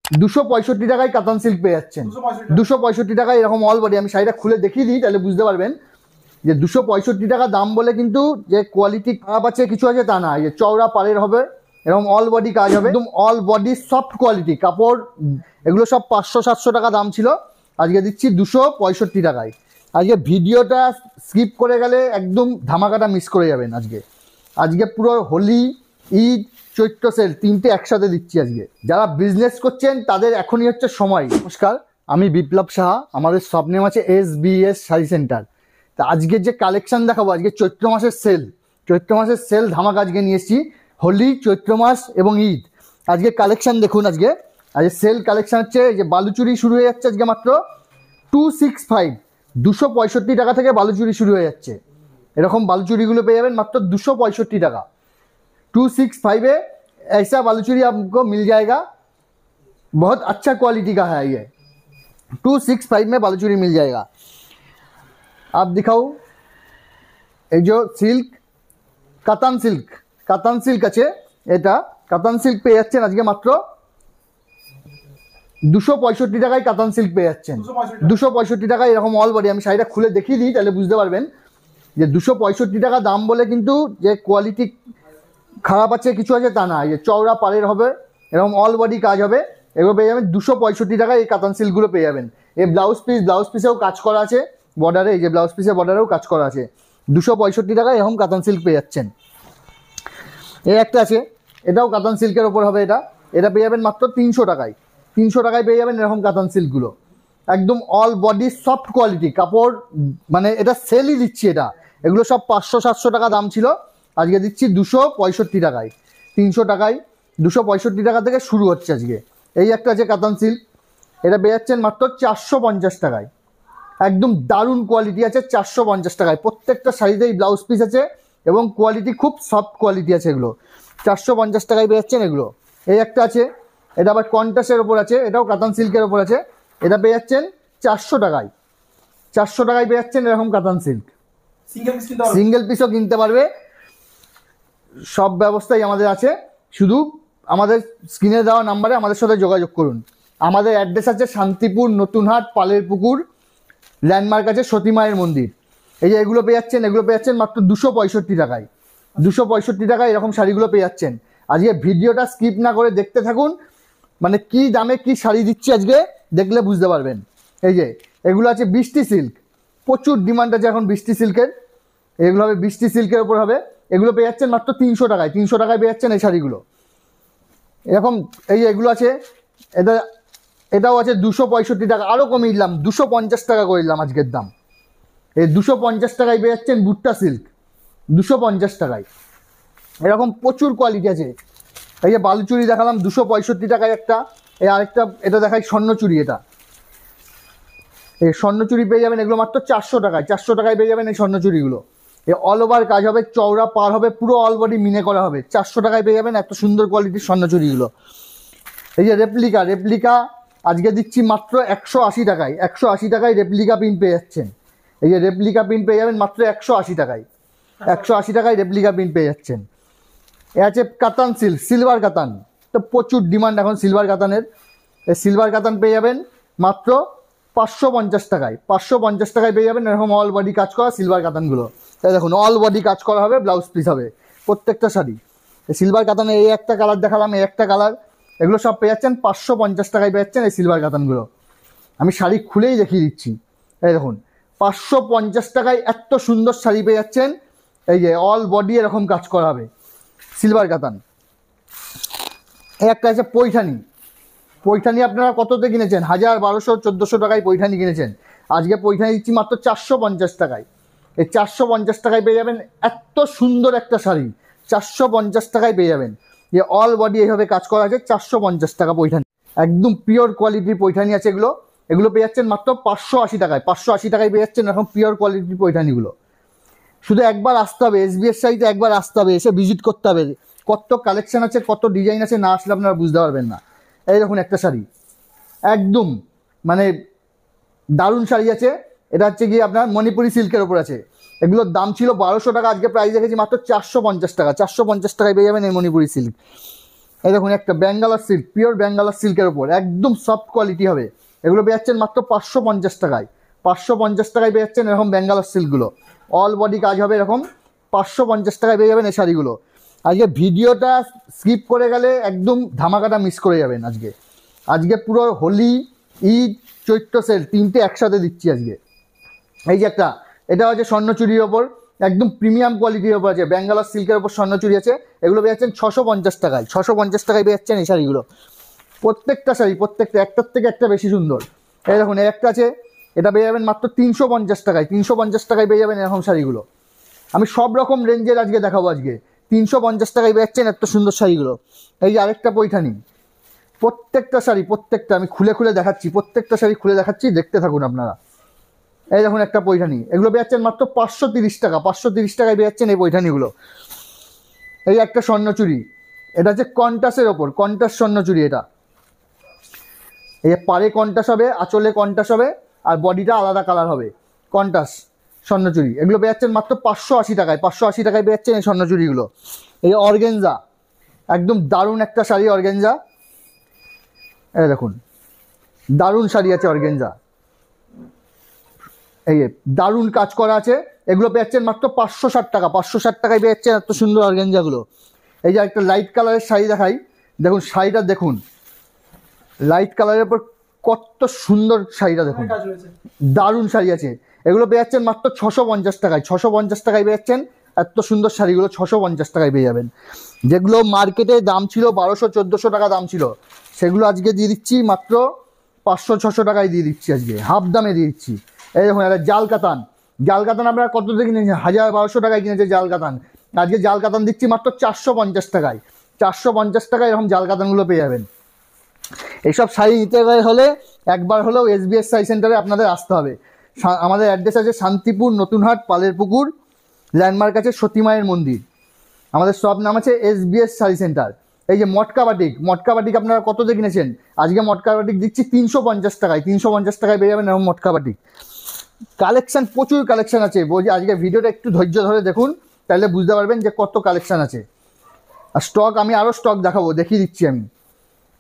265 টাকায় কাতান সিল্ক পেয়ে যাচ্ছেন। 265 টাকায় এরকম অল বডি। আমি শাড়িটা খুলে দেখিয়ে দিই, তাহলে বুঝতে পারবেন যে 265 টাকা দাম বলে কিন্তু যে কোয়ালিটি খারাপ আছে কিছু আছে তা না। যে চওড়া পাড়ের হবে, এরকম অল বডি কাজ হবে, একদম অল বডি সফট কোয়ালিটি কাপড়। এগুলো সব 500-700 টাকা দাম ছিল, আজকে দিচ্ছি 265 টাকায়। আজকে ভিডিওটা স্কিপ করে গেলে একদম ধামাকাটা মিস করে যাবেন। আজকে পুরো হোলি, ঈদ, চৈত্র সেল তিনটে একসাথে দিচ্ছি আজকে। যারা বিজনেস করছেন তাদের এখনই হচ্ছে সময়। নমস্কার, আমি বিপ্লব সাহা। আমাদের সব নেম আছে SBS শাড়ি সেন্টার। তা আজকে যে কালেকশন দেখাবো, আজকে চৈত্র মাসের সেল ধামাকা আজকে নিয়ে এসেছি। হোলি, চৈত্র মাস এবং ঈদ আজকে কালেকশন দেখুন। আজকে সেল কালেকশন হচ্ছে যে বালুচুরি শুরু হয়ে যাচ্ছে আজকে মাত্র 265, 265 টাকা থেকে বালুচুরি শুরু হয়ে যাচ্ছে। এরকম বালুচুরিগুলো পেয়ে যাবেন মাত্র 265 টাকা। 265 ऐसा बालूचुरी आपको मिल जाएगा, बहुत अच्छा क्वालिटी का है ये। 265 में बालूचुरी मिल जाएगा। आप दिखाओ ये जो सिल्क কাতান সিল্ক আছে, এটা কাতান সিল্ক পেয়ে যাচ্ছেন আজকে মাত্র 265 টাকায় কাতান সিল্ক পেয়ে যাচ্ছেন। 265 টাকায় এরকম অল বডি। আমি শাড়িটা খুলে দেখিয়ে দিই, তাহলে বুঝতে পারবেন যে 265 টাকা দাম বলে কিন্তু যে কোয়ালিটি খারাপ আছে কিছু আছে তা না। যে চওড়া পাড়ের হবে, এরকম অল বডি কাজ হবে, এগুলো পেয়ে যাবেন 265 টাকায়। এই কাতান সিল্কগুলো পেয়ে যাবেন। এই ব্লাউজ পিসেও কাজ করা আছে বর্ডারে, এই যে ব্লাউজ পিসের বর্ডারেও কাজ করা আছে। 265 টাকায় এরকম কাতান সিল্ক পেয়ে যাচ্ছেন। এই একটা আছে, এটাও কাতান সিল্কের ওপর হবে। এটা পেয়ে যাবেন মাত্র 300 টাকায়। 300 টাকায় পেয়ে যাবেন এরকম কাতান সিল্কগুলো, একদম অল বডি সফট কোয়ালিটি কাপড়। মানে এটা সেলই দিচ্ছি। এগুলো সব 500-700 টাকা দাম ছিল, আজকে দিচ্ছি 265 টাকায়। 300 টাকায় 265 টাকা থেকে শুরু হচ্ছে আজকে। এই একটা আছে কাতান সিল্ক, এটা পেয়ে যাচ্ছেন মাত্র 450 টাকায়। একদম দারুণ কোয়ালিটি আছে 450 টাকায়। প্রত্যেকটা শাড়িতেই ব্লাউজ পিস আছে এবং কোয়ালিটি খুব সফট কোয়ালিটি আছে। এগুলো 450 টাকায় পেয়ে যাচ্ছেন এগুলো। এই একটা আছে, এটা আবার কন্ট্রাস্টের ওপর আছে, এটাও কাতান সিল্কের ওপর আছে। এটা পেয়ে যাচ্ছেন 400 টাকায়। 400 টাকায় পেয়ে যাচ্ছেন এরকম কাতান সিল্ক। সিঙ্গেল পিসও কিনতে পারবে, সব ব্যবস্থাই আমাদের আছে। শুধু আমাদের স্ক্রিনে দেওয়া নাম্বারে আমাদের সাথে যোগাযোগ করুন। আমাদের অ্যাড্রেস আছে শান্তিপুর, নতুনহাট, পালের পুকুর, ল্যান্ডমার্ক আছে সতী মায়ের মন্দির। এই যে এগুলো পেয়ে যাচ্ছেন মাত্র 265 টাকায়। 265 টাকায় এরকম শাড়িগুলো পেয়ে যাচ্ছেন। আজকে ভিডিওটা স্কিপ না করে দেখতে থাকুন, মানে কি দামে কি শাড়ি দিচ্ছি আজকে দেখলে বুঝতে পারবেন। এই যে এগুলো আছে বৃষ্টি সিল্ক, প্রচুর ডিমান্ড আছে এখন বৃষ্টি সিল্কের। এগুলো হবে বৃষ্টি সিল্কের ওপর হবে। এগুলো পেয়ে যাচ্ছেন মাত্র 300 টাকায়। 300 টাকায় পেয়ে যাচ্ছেন এই শাড়িগুলো। এরকম এই যে এগুলো আছে, এটাও আছে 265 টাকা। আরও কমিয়ে দিলাম, 250 টাকা করে দিলাম আজকের দাম। এই 250 টাকায় পেয়ে যাচ্ছেন বুট্টা সিল্ক, 250 টাকায়। এরকম প্রচুর কোয়ালিটি আছে। এই যে বালুচুরি দেখালাম 265 টাকায় একটা। এই আরেকটা, এটা দেখাই স্বর্ণচুরি। এই স্বর্ণচুরি পেয়ে যাবেন এগুলো মাত্র 400 টাকায়। 400 টাকায় পেয়ে যাবেন এই স্বর্ণচুরিগুলো। এই অল ওভার কাজ হবে, চওড়া পার হবে, পুরো অল বডি মিনে করা হবে। 400 টাকায় পেয়ে যাবেন এত সুন্দর কোয়ালিটির স্বর্ণচুরিগুলো। এই যে রেপ্লিকা আজকে দিচ্ছি মাত্র 180 টাকায়। 180 টাকায় রেপ্লিকা প্রিন্ট পেয়ে যাচ্ছেন। এই যে রেপ্লিকা প্রিন্ট পেয়ে যাবেন মাত্র 180 টাকায়। 180 টাকায় রেপ্লিকা প্রিন্ট পেয়ে যাচ্ছেন। এ আছে কাতান সিল্ক, সিলভার কাতান। তো প্রচুর ডিমান্ড এখন সিলভার কাতানের। এই সিলভার কাতান পেয়ে যাবেন মাত্র 550 টাকায়। 550 টাকায় পেয়ে যাবেন এরকম অল বডি কাজ করা সিলভার কাতানগুলো। তাই দেখুন অল বডি কাজ করা হবে, ব্লাউজ পিস হবে প্রত্যেকটা শাড়ি। এই সিলভার কাতানে এই একটা কালার দেখালাম, এই একটা কালার, এগুলো সব পেয়ে যাচ্ছেন 550 টাকায় পেয়ে যাচ্ছেন এই সিলভার কাতানগুলো। আমি শাড়ি খুলেই দেখিয়ে দিচ্ছি। এই দেখুন 550 টাকায় এত সুন্দর শাড়ি পেয়ে যাচ্ছেন। এই যে অল বডি এরকম কাজ করা হবে সিলভার কাতান। এই একটা আছে পৈঠানি আপনারা কততে কিনেছেন? 1000, 1200, 1400 টাকায় পৈঠানি কিনেছেন। আজকে পৈঠানি দিচ্ছি মাত্র 450 টাকায়। এই 450 টাকায় পেয়ে যাবেন এত সুন্দর একটা শাড়ি। 450 টাকায় পেয়ে যাবেন। যে অল বডি এইভাবে কাজ করা আছে, 450 টাকা পৈঠানি। একদম পিওর কোয়ালিটির পৈঠানি আছে এগুলো পেয়ে যাচ্ছেন মাত্র 580 টাকায়। 580 টাকায় পেয়ে যাচ্ছেন এখন পিওর কোয়ালিটির পৈঠানিগুলো। শুধু একবার আসতে হবে SBS শাড়িতে, একবার আসতে হবে, এসে ভিজিট করতে হবে। কত কালেকশন আছে, কত ডিজাইন আছে, না আসলে আপনারা বুঝতে পারবেন না। এই দেখুন একটা শাড়ি, একদম মানে দারুণ শাড়ি আছে। এটা হচ্ছে গিয়ে আপনার মণিপুরি সিল্কের ওপর আছে। এগুলোর দাম ছিল 1200 টাকা, আজকে প্রাইস রেখেছি মাত্র 450 টাকা। 450 টাকায় পেয়ে যাবেন এই মণিপুরি সিল্ক। এই দেখুন একটা ব্যাঙ্গালোর সিল্ক, পিওর ব্যাঙ্গালোর সিল্কের ওপর একদম সফট কোয়ালিটি হবে, এগুলো পেয়ে যাচ্ছেন মাত্র 550 টাকায়। 550 টাকায় পেয়ে যাচ্ছেন এরকম ব্যাঙ্গালোর সিল্কগুলো, অল বডি কাজ হবে এরকম, 550 টাকায় পেয়ে যাবেন এই শাড়িগুলো। আজকে ভিডিওটা স্কিপ করে গেলে একদম ধামাকাটা মিস করে যাবেন। আজকে পুরো হোলি, ঈদ, চৈত্র সেল তিনটে একসাথে দিচ্ছি আজকে। এই যে একটা, এটা হচ্ছে স্বর্ণচুরির ওপর একদম প্রিমিয়াম কোয়ালিটির ওপর আছে, ব্যাঙ্গালোর সিল্কের ওপর স্বর্ণচুরি আছে, এগুলো পেয়ে যাচ্ছেন 650 টাকায়। 650 টাকায় পেয়ে যাচ্ছেন এই শাড়িগুলো। প্রত্যেকটা শাড়ি প্রত্যেকটা একটার থেকে একটা বেশি সুন্দর। এই দেখুন এই একটা আছে, এটা পেয়ে যাবেন মাত্র 350 টাকায়। 350 টাকায় পেয়ে যাবেন এরকম শাড়িগুলো। আমি সব রকম রেঞ্জের আজকে দেখাবো। আজকে 350 টাকায় পেয়ে যাচ্ছেন এত সুন্দর শাড়িগুলো। এই যে আরেকটা পৈঠানি, প্রত্যেকটা শাড়ি প্রত্যেকটা আমি খুলে খুলে দেখাচ্ছি, প্রত্যেকটা শাড়ি খুলে দেখাচ্ছি, দেখতে থাকুন আপনারা। এই দেখুন একটা পৈঠানি, এগুলো পেয়ে যাচ্ছেন মাত্র 530 টাকা। 530 টাকায় পেয়ে যাচ্ছেন এই পৈঠানিগুলো। এই একটা স্বর্ণচুরি, এটা হচ্ছে কন্টাসের ওপর, কন্টাস স্বর্ণচুরি। এটা এই যে পাড়ে কন্টাস হবে, আঁচলে কন্টাস হবে, আর বডিটা আলাদা কালার হবে, কন্টাস স্বর্ণচুরি। এগুলো পেয়ে যাচ্ছেন মাত্র 580 টাকায়। 580 টাকায় পেয়ে যাচ্ছেন এই স্বর্ণচুরিগুলো। এই অর্গেঞ্জা, একদম দারুণ একটা শাড়ি অর্গেঞ্জা। এই দেখুন দারুণ শাড়ি আছে অর্গেঞ্জা, এই দারুণ কাজ করা আছে। এগুলো পেয়ে যাচ্ছেন মাত্র 560 টাকা। 560 টাকায় পেয়ে যাচ্ছেন এত সুন্দর অর্গেঞ্জাগুলো। এই যে একটা লাইট কালারের শাড়ি দেখাই, দেখুন শাড়িটা দেখুন, লাইট কালারের উপর কত সুন্দর শাড়িটা দেখুন, দারুণ শাড়ি আছে। এগুলো পেয়ে যাচ্ছেন মাত্র 650 টাকায়। 650 টাকায় পেয়ে যাচ্ছেন এত সুন্দর শাড়িগুলো, 650 টাকায় পেয়ে যাবেন। যেগুলো মার্কেটে দাম ছিল 1200-1400 টাকা দাম ছিল, সেগুলো আজকে দিয়ে দিচ্ছি মাত্র 500-600 টাকায় দিয়ে দিচ্ছি, আজকে হাফ দামে দিয়ে দিচ্ছি। এই দেখুন একটা জাল কাতান, জাল কাতান আপনারা কত থেকে কিনেছেন? 1000-1200 টাকায় কিনেছে জাল কাতান, আজকে জাল কাতান দিচ্ছি মাত্র 450 টাকায়। 450 টাকায় এরকম জাল কাতানগুলো পেয়ে যাবেন। এইসব শাড়ি নিতে হলে একবার হলেও SBS শাড়ি সেন্টারে আপনাদের আসতে হবে। আমাদের অ্যাড্রেস আছে শান্তিপুর, নতুনহাট, পালের পুকুর, ল্যান্ডমার্ক আছে সতী মায়ের মন্দির। আমাদের সব নাম আছে SBS শাড়ি সেন্টার। এই যে মটকা বাটিক, মটকা বাটিক আপনারা কততে কিনেছেন? আজকে মটকা বাটিক দিচ্ছি 350 টাকায়। 350 টাকায় পেয়ে যাবেন এরকম মটকা বাটিক। কালেকশান, প্রচুর কালেকশান আছে। বলছি আজকে ভিডিওটা একটু ধৈর্য ধরে দেখুন, তাহলে বুঝতে পারবেন যে কত কালেকশান আছে। আর স্টক আমি আরও স্টক দেখাবো, দেখিয়ে দিচ্ছি আমি।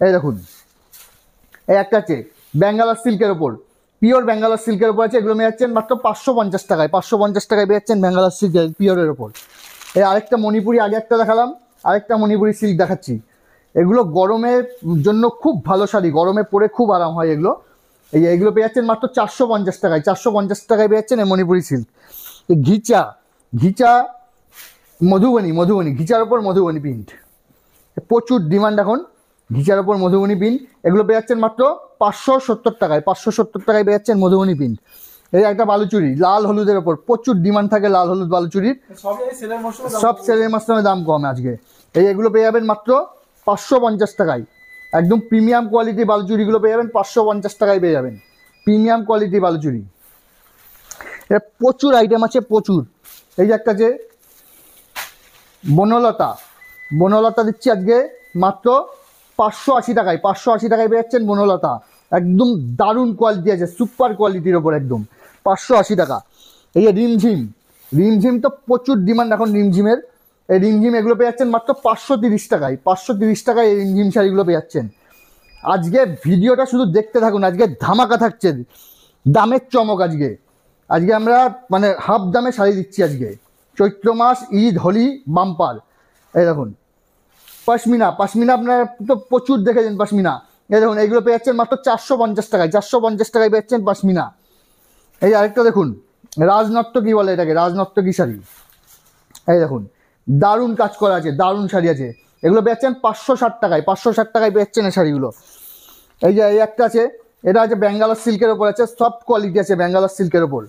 এই দেখুন এই একটা আছে ব্যাঙ্গালোর সিল্কের ওপর, পিওর ব্যাঙ্গালোর সিল্কের ওপর আছে, এগুলো পেয়ে যাচ্ছেন মাত্র 550 টাকায়। 550 টাকায় পেয়ে যাচ্ছেন ব্যাঙ্গালোর সিল্কের পিওরের ওপর। এই আরেকটা মণিপুরি, আগে একটা দেখালাম, আরেকটা মণিপুরি সিল্ক দেখাচ্ছি। এগুলো গরমের জন্য খুব ভালো শাড়ি, গরমে পরে খুব আরাম হয় এগুলো। এই যে এগুলো পেয়ে যাচ্ছেন মাত্র 450 টাকায়। 450 টাকায় পেয়ে যাচ্ছেন এই মণিপুরি সিল্ক। এই ঘিচা, ঘিচা মধুবনী, মধুবনী ঘিচার ওপর মধুবনী প্রিন্ট, প্রচুর ডিমান্ড এখন ঘিচার ওপর মধুবনী প্রিন্ট। এগুলো পেয়ে যাচ্ছেন মাত্র 570 টাকায়। 570 টাকায় পেয়ে যাচ্ছেন মধুবনী প্রিন্ট। এই একটা বালুচুরি লাল হলুদের ওপর, প্রচুর ডিমান্ড থাকে লাল হলুদ বালুচুরির, সব সেলের মৌসুমে দাম কম আজকে। এগুলো পেয়ে যাবেন মাত্র 550 টাকায়। একদম প্রিমিয়াম কোয়ালিটি বালুচুরিগুলো পেয়ে যাবেন 550 টাকায় পেয়ে যাবেন, প্রিমিয়াম কোয়ালিটি বালুচুরি। এটা প্রচুর আইটেম আছে, প্রচুর। এই যে একটা যে বনলতা, বনলতা দিচ্ছি আজকে মাত্র 580 টাকায়। 580 টাকায় পেয়ে যাচ্ছেন বনলতা, একদম দারুণ কোয়ালিটি আছে, সুপার কোয়ালিটির ওপর একদম 580 টাকা। এই যে রিমঝিম, রিমঝিম তো প্রচুর ডিমান্ড এখন রিমঝিমের। এই রিমঝিম এগুলো পেয়ে যাচ্ছেন মাত্র 530 টাকায়। 530 টাকায় এই রিমঝিম শাড়িগুলো পেয়ে যাচ্ছেন। আজকে ভিডিওটা শুধু দেখতে থাকুন, আজকে ধামাকা থাকছে, দামের চমক। আজকে আমরা মানে হাফ দামে শাড়ি দিচ্ছি আজকে। চৈত্র মাস, ঈদ, হোলি, বাম্পার। এই দেখুন পশমিনা, পশমিনা আপনারা তো প্রচুর দেখেছেন পশমিনা। এই দেখুন এইগুলো পেয়ে যাচ্ছেন মাত্র 450 টাকায়। 450 টাকায় পেয়ে যাচ্ছেন পশমিনা। এই আরেকটা দেখুন রাজনর্তকী বলে এটাকে, রাজনর্তকী শাড়ি। এই দেখুন দারুণ কাজ করা আছে, দারুণ শাড়ি আছে। এগুলো পেয়ে যাচ্ছেন 560 টাকায়। 560 টাকায় পেয়ে যাচ্ছেন এই শাড়িগুলো। এই যে এই একটা আছে, এটা আছে ব্যাঙ্গালোর সিল্কের ওপর আছে, সফট কোয়ালিটি আছে ব্যাঙ্গালোর সিল্কের ওপর।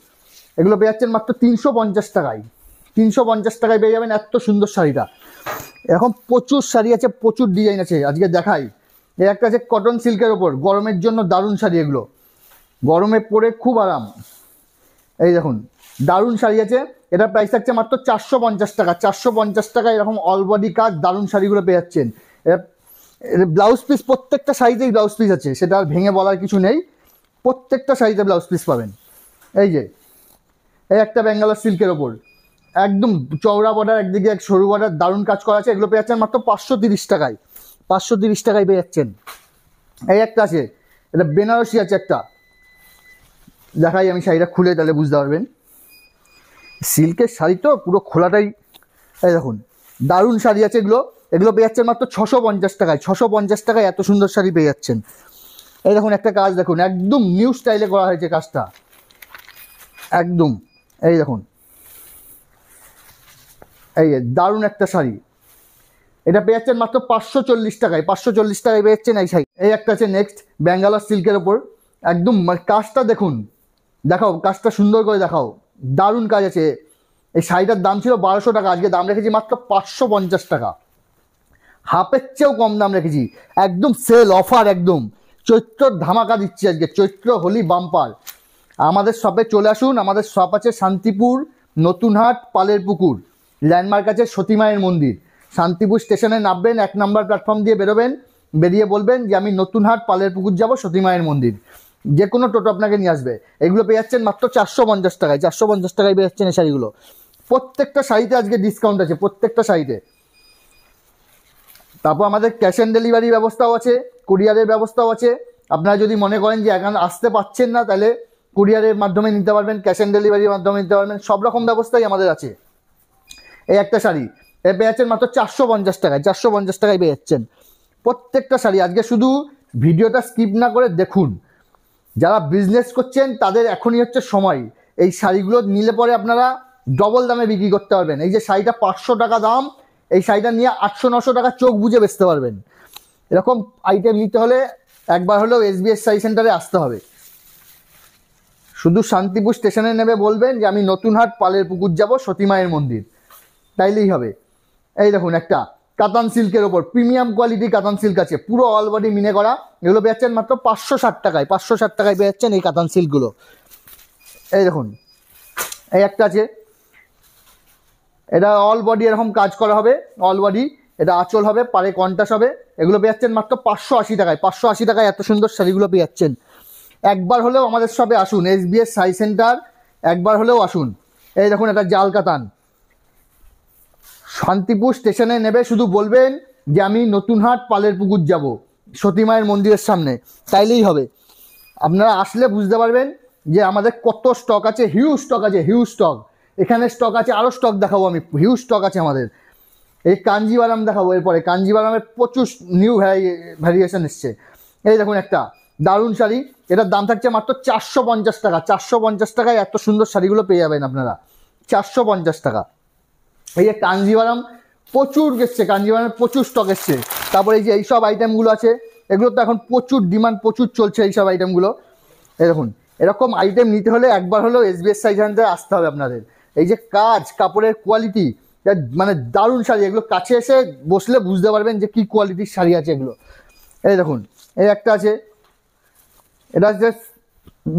এগুলো পেয়ে যাচ্ছেন মাত্র 350 টাকায়। 350 টাকায় পেয়ে যাবেন এত সুন্দর শাড়িটা। এখন প্রচুর শাড়ি আছে, প্রচুর ডিজাইন আছে, আজকে দেখাই। এই একটা আছে কটন সিল্কের ওপর, গরমের জন্য দারুণ শাড়ি, এগুলো গরমে পরে খুব আরাম। এই দেখুন দারুণ শাড়ি আছে, এটা প্রাইস থাকছে মাত্র 450 টাকা। 450 টাকা এরকম অল বডি কাজ দারুণ শাড়িগুলো পেয়ে যাচ্ছেন। ব্লাউজ পিস প্রত্যেকটা শাড়িতেই ব্লাউজ পিস আছে, সেটা আর ভেঙে বলার কিছু নেই, প্রত্যেকটা শাড়িতে ব্লাউজ পিস পাবেন। এই যে এই একটা ব্যাঙ্গালোর সিল্কের ওপর, একদম চওড়া বর্ডার, একদিকে এক সরু বর্ডার, দারুণ কাজ করা আছে। এগুলো পেয়ে যাচ্ছেন মাত্র 530 টাকায়। 530 টাকায় পেয়ে যাচ্ছেন। এই একটা আছে, এটা বেনারসি আছে একটা, দেখাই আমি শাড়িটা খুলে, তাহলে বুঝতে পারবেন। সিল্কের শাড়ি তো পুরো খোলাটাই, এই দেখুন দারুণ শাড়ি আছে এগুলো। এগুলো পেয়ে যাচ্ছেন মাত্র 650 টাকায়। 650 টাকায় এত সুন্দর শাড়ি পেয়ে যাচ্ছেন। এই দেখুন একটা কাজ দেখুন, একদম নিউ স্টাইলে করা হয়েছে কাজটা একদম। এই দেখুন, এই দারুণ একটা শাড়ি, এটা পেয়ে যাচ্ছেন মাত্র 540 টাকায়। 540 টাকায় পেয়ে যাচ্ছেন এই শাড়ি। এই একটা আছে নেক্সট, ব্যাঙ্গালোর সিল্কের ওপর, একদম কাজটা দেখুন, দেখাও কাজটা সুন্দর করে দেখাও, দারুণ কাজ আছে। এই শাড়িটার দাম ছিল 1200 টাকা, আজকে দাম রেখেছি মাত্র 550 টাকা, হাফের চেয়েও কম দাম রেখেছি, একদম সেল অফার, একদম চৈত্র ধামাকা দিচ্ছি আজকে, চৈত্র হোলি বাম্পার। আমাদের শপে চলে আসুন। আমাদের শপ আছে শান্তিপুর নতুনহাট পালের পুকুর, ল্যান্ডমার্ক আছে সতীমায়ের মন্দির। শান্তিপুর স্টেশনে নামবেন, 1 নম্বর প্ল্যাটফর্ম দিয়ে বেরোবেন, বেরিয়ে বলবেন যে আমি নতুনহাট পালের পুকুর যাব, সতীমায়ের মন্দির, যে কোনো টোটো আপনাকে নিয়ে আসবে। এগুলো পেয়ে যাচ্ছেন মাত্র 450 টাকায়। 450 টাকায় পেয়ে যাচ্ছেন এই শাড়িগুলো। প্রত্যেকটা শাড়িতে আজকে ডিসকাউন্ট আছে, প্রত্যেকটা শাড়িতে। তারপর আমাদের ক্যাশ অন ডেলিভারি ব্যবস্থাও আছে, কুরিয়ারের ব্যবস্থাও আছে। আপনারা যদি মনে করেন যে এখন আসতে পারছেন না, তাহলে কুরিয়ারের মাধ্যমে নিতে পারবেন, ক্যাশ অন ডেলিভারির মাধ্যমে নিতে পারবেন, সব রকম ব্যবস্থাই আমাদের আছে। এই একটা শাড়ি এ পেয়ে যাচ্ছেন মাত্র 450 টাকায়। 450 টাকায় পেয়ে যাচ্ছেন প্রত্যেকটা শাড়ি। আজকে শুধু ভিডিওটা স্কিপ না করে দেখুন, যারা বিজনেস করছেন তাদের এখনই হচ্ছে সময়। এই শাড়িগুলো নিলে পরে আপনারা ডবল দামে বিক্রি করতে পারবেন। এই যে শাড়িটা 500 টাকা দাম, এই শাড়িটা নিয়ে 800-900 টাকা চোখ বুঝে বেচতে পারবেন। এরকম আইটেম নিতে হলে একবার হলেও SBS শাড়ি সেন্টারে আসতে হবে। শুধু শান্তিপুর স্টেশনে নেমে বলবেন যে আমি নতুনহাট পালের পুকুর যাব, সতীমায়ের মন্দির, তাইলেই হবে। এই দেখুন একটা কাতান সিল্কের ওপর প্রিমিয়াম কোয়ালিটি কাতান সিল্ক আছে, পুরো অল বডি মিনে করা। এগুলো পেয়ে যাচ্ছেন মাত্র 560 টাকায়। 560 টাকায় পেয়ে যাচ্ছেন এই কাতান সিল্কগুলো। এই দেখুন এই একটা আছে, এটা অল বডি এরকম কাজ করা হবে, অল বডি, এটা আঁচল হবে, পারে কন্টাস হবে। এগুলো পেয়ে যাচ্ছেন মাত্র 580 টাকায়। 580 টাকায় এত সুন্দর শাড়িগুলো পেয়ে যাচ্ছেন। একবার হলেও আমাদের শপে আসুন, SBS শাড়ি সেন্টার, একবার হলেও আসুন। এই দেখুন এটা জাল কাতান, শান্তিপুর স্টেশনে নেবে শুধু বলবেন যে আমি নতুনহাট পালের পুকুর যাব, সতীমায়ের মন্দিরের সামনে, তাইলেই হবে। আপনারা আসলে বুঝতে পারবেন যে আমাদের কত স্টক আছে, হিউজ স্টক আছে, হিউজ স্টক। এখানে স্টক আছে, আরও স্টক দেখাবো আমি, হিউজ স্টক আছে আমাদের। এই কাঞ্জিবারাম দেখাবো এরপরে, কাঞ্জিবারামের প্রচুর নিউ ভ্যারিয়েশন এসছে। এই দেখুন একটা দারুণ শাড়ি, এটার দাম থাকছে মাত্র 450 টাকা। 450 টাকায় এত সুন্দর শাড়িগুলো পেয়ে যাবেন আপনারা, 450 টাকা। এই যে কাঞ্জিবারাম প্রচুর এসছে, কাঞ্জিবারামের প্রচুর স্টক এসছে। তারপরে এই যে এইসব আইটেমগুলো আছে, এগুলো তো এখন প্রচুর ডিমান্ড, প্রচুর চলছে এইসব আইটেমগুলো। এই দেখুন এরকম আইটেম নিতে হলে একবার হলেও SBS শাড়ি সেন্টারে আসতে হবে আপনাদের। এই যে কাজ, কাপড়ের কোয়ালিটি, মানে দারুণ শাড়ি, এগুলো কাছে এসে বসলে বুঝতে পারবেন যে কী কোয়ালিটির শাড়ি আছে এগুলো। এই দেখুন এই একটা আছে, এটা হচ্ছে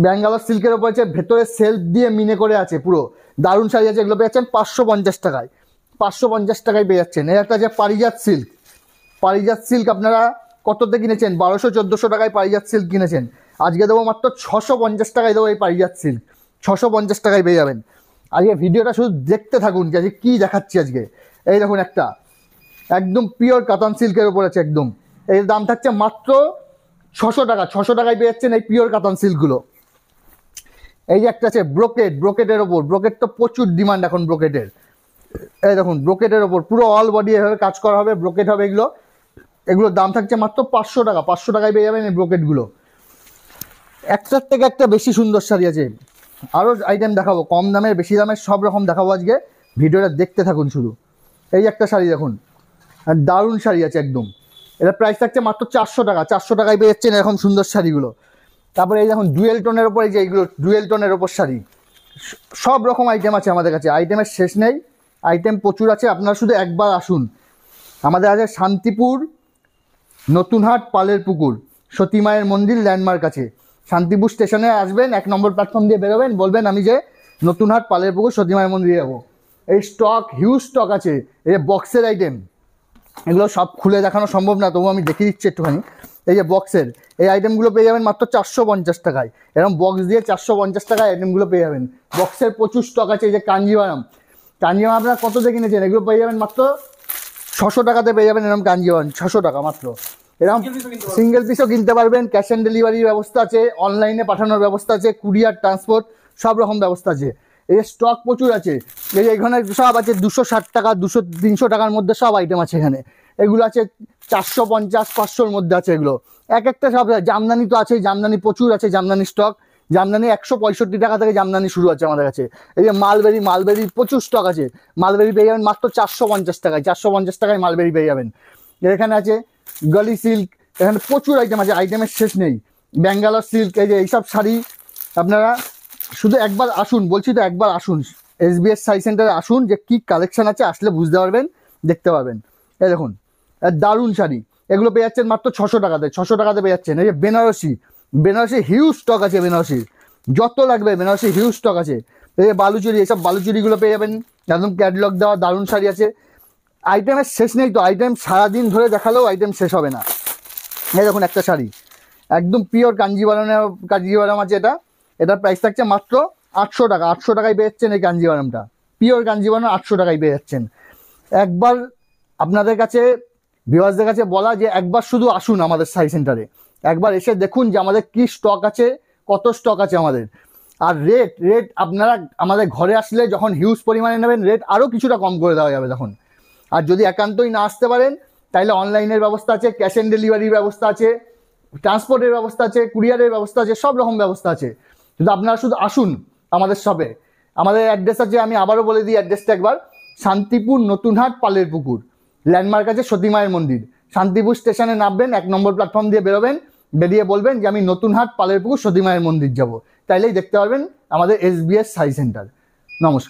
ব্যাঙ্গালোর সিল্কের ওপর আছে, ভেতরে সেলফ দিয়ে মিনে করে আছে, পুরো দারুণ শাড়ি আছে। এগুলো পেয়ে যাচ্ছেন 550 টাকায়। 550 টাকায় পেয়ে যাচ্ছেন। এই একটা আছে পারিজাত সিল্ক। পারিজাত সিল্ক আপনারা কততে কিনেছেন? 1200-1400 টাকায় পারিজাত সিল্ক কিনেছেন, আজকে দেবো মাত্র 650 টাকায় দেবো এই পারিজাত সিল্ক। 650 টাকায় পেয়ে যাবেন। আজকে ভিডিওটা শুধু দেখতে থাকুন যে আজকে কী দেখাচ্ছি আজকে। এই দেখুন একটা একদম পিওর কাতান সিল্কের ওপর আছে, একদম এর দাম থাকছে মাত্র 600 টাকা। 600 টাকায় পেয়ে যাচ্ছেন এই পিওর কাতান সিল্কগুলো। এই যে একটা আছে ব্রোকেট, ব্রোকেটের ওপর, ব্রোকেট তো প্রচুর ডিমান্ড এখন ব্রোকেটের। এই দেখুন ব্রোকেটের ওপর পুরো অল বডি এভাবে কাজ করা হবে, ব্রোকেট হবে এগুলো। এগুলোর দাম থাকছে মাত্র 500 টাকা। 500 টাকায় পেয়ে যাবেন এই ব্রোকেটগুলো। একটার থেকে একটা বেশি সুন্দর শাড়ি আছে, আরও আইটেম দেখাবো, কম দামের বেশি দামের সব রকম দেখাবো আজকে, ভিডিওটা দেখতে থাকুন শুধু। এই একটা শাড়ি দেখুন, দারুণ শাড়ি আছে একদম, এটা প্রাইস থাকছে মাত্র 400 টাকা। 400 টাকায় পেয়ে যাচ্ছেন এরকম সুন্দর শাড়িগুলো। তারপরে এই দেখুন ডুয়েল টোনের ওপর, এই যে এইগুলো ডুয়েল টোনের ওপর শাড়ি, সব রকম আইটেম আছে আমাদের কাছে, আইটেমের শেষ নেই, আইটেম প্রচুর আছে। আপনারা শুধু একবার আসুন, আমাদের আছে শান্তিপুর নতুনহাট পালের পুকুর, সতীমায়ের মন্দির, ল্যান্ডমার্ক আছে। শান্তিপুর স্টেশনে আসবেন, 1 নম্বর প্ল্যাটফর্ম দিয়ে বেরোবেন, বলবেন আমি যে নতুনহাট পালের পুকুর সতীমায়ের মন্দিরে যাবো। এই স্টক হিউজ স্টক আছে। এই যে বক্সের আইটেম, এগুলো সব খুলে দেখানো সম্ভব না, তবু আমি দেখিয়ে দিচ্ছি একটুখানি। এই যে বক্সের এই আইটেমগুলো পেয়ে যাবেন মাত্র 450 টাকায়। এরকম বক্স দিয়ে 450 টাকায় আইটেমগুলো পেয়ে যাবেন। বক্সের প্রচুর স্টক আছে। এই যে কাঞ্জিভারাম, কাঞ্জিভারাম আপনারা কত দিয়ে কিনেছেন? এগুলো পেয়ে যাবেন মাত্র 600 টাকাতে পেয়ে যাবেন এরকম কাঞ্জিওয়ান, 600 টাকা মাত্র। এরকম সিঙ্গেল পিসও কিনতে পারবেন, ক্যাশ অন ডেলিভারির ব্যবস্থা আছে, অনলাইনে পাঠানোর ব্যবস্থা আছে, কুরিয়ার ট্রান্সপোর্ট সব রকম ব্যবস্থা আছে। এই স্টক প্রচুর আছে, এই যে এখানে সব আছে 260 টাকা 200-300 টাকার মধ্যে সব আইটেম আছে এখানে। এগুলো আছে 450-500-র মধ্যে আছে এগুলো, এক একটা সব। জামদানি তো আছে, জামদানি প্রচুর আছে, জামদানি স্টক। জামদানি 165 টাকা থেকে জামদানি শুরু আছে আমাদের কাছে। এই যে মালবেরি প্রচুর স্টক আছে। মালবেরি পেয়ে যাবেন মাত্র 450 টাকায়, 450 টাকায় মালবেরি পেয়ে যাবেন। এখানে আছে গলি সিল্ক, এখানে প্রচুর আইটেম আছে, আইটেমের শেষ নেই। ব্যাঙ্গালোর সিল্ক, এই যে এইসব শাড়ি আপনারা শুধু একবার আসুন, বলছি তো একবার আসুন SBS সাই সেন্টারে আসুন, যে কী কালেকশন আছে, আসলে বুঝতে পারবেন, দেখতে পারবেন। এই দেখুন দারুণ শাড়ি, এগুলো পেয়ে যাচ্ছেন মাত্র 600 টাকাতে, 600 টাকাতে পেয়ে যাচ্ছেন। এই যে বেনারসি হিউজ স্টক আছে, বেনারসির যত লাগবে বেনারসি হিউজ স্টক আছে। এই যে বালুচুরি, এইসব বালুচুরিগুলো পেয়ে যাবেন, একদম ক্যাটলগ দেওয়া দারুণ শাড়ি আছে। আইটেমের শেষ নেই তো, আইটেম সারাদিন ধরে দেখালেও আইটেম শেষ হবে না। এই দেখুন একটা শাড়ি একদম পিওর কাঞ্জিভারাম আছে, এটার প্রাইস থাকছে মাত্র 800 টাকা। 800 টাকায় পেয়ে যাচ্ছেন এই কাঞ্জিভারামটা, পিওর কাঞ্জিভারাম 800 টাকায় পেয়ে যাচ্ছেন। একবার আপনাদের কাছে ভিউয়ার্সদের কাছে বলা যে একবার শুধু আসুন আমাদের সাই সেন্টারে, একবার এসে দেখুন যে আমাদের কি স্টক আছে, কত স্টক আছে আমাদের। আর রেট আপনারা আমাদের ঘরে আসলে যখন হিউজ পরিমাণে নেবেন, রেট আরও কিছুটা কম করে দেওয়া যাবে তখন। আর যদি একান্তই না আসতে পারেন, তাহলে অনলাইনের ব্যবস্থা আছে, ক্যাশ অন ডেলিভারির ব্যবস্থা আছে, ট্রান্সপোর্টের ব্যবস্থা আছে, কুরিয়ারের ব্যবস্থা আছে, সব রকম ব্যবস্থা আছে। কিন্তু আপনারা শুধু আসুন আমাদের শপে। আমাদের অ্যাড্রেস আছে, আমি আবারও বলে দিই অ্যাড্রেসটা একবার, শান্তিপুর নতুনহাট পালের পুকুর, ল্যান্ডমার্ক আছে সতী মায়ের মন্দির। শান্তিপুর স্টেশনে নামবেন, 1 নম্বর প্ল্যাটফর্ম দিয়ে বেরোবেন, বেরিয়ে বলবেন যে আমি নতুনহাট পালের পুকুর সতী মায়ের মন্দির যাব, তাইলেই দেখতে পারবেন আমাদের SBS সাই সেন্টার। নমস্কার।